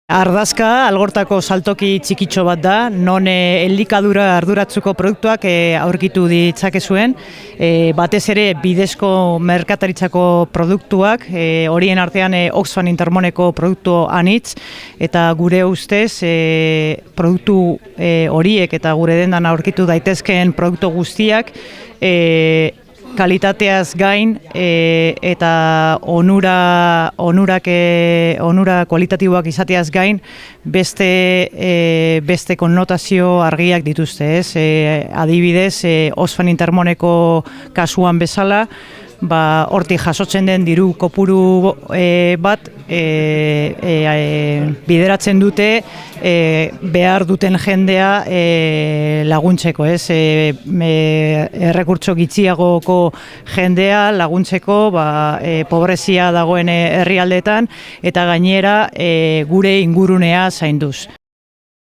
Ardazka algortako saltoki txikitxo bat da, non elikadura arduratzuko produktuak aurkitu ditzakezuen, batez ere bidezko merkataritzako produktuak, horien artean Oxfam Intermoneko produktu anitz, eta gure ustez produktu horiek eta gure dendan aurkitu daitezkeen produktu guztiak kalitateaz gain eta onura kualitatiboak izateaz gain beste konnotazio argiak dituzte, ez? Adibidez, Oxfam Intermoneko kasuan bezala, hortik jasotzen den diru kopuru bat bideratzen dute behar duten jendea laguntzeko, ez? Errekurtso gitxiagoko jendea laguntzeko pobrezia dagoen herrialdetan eta gainera gure ingurunea zainduz.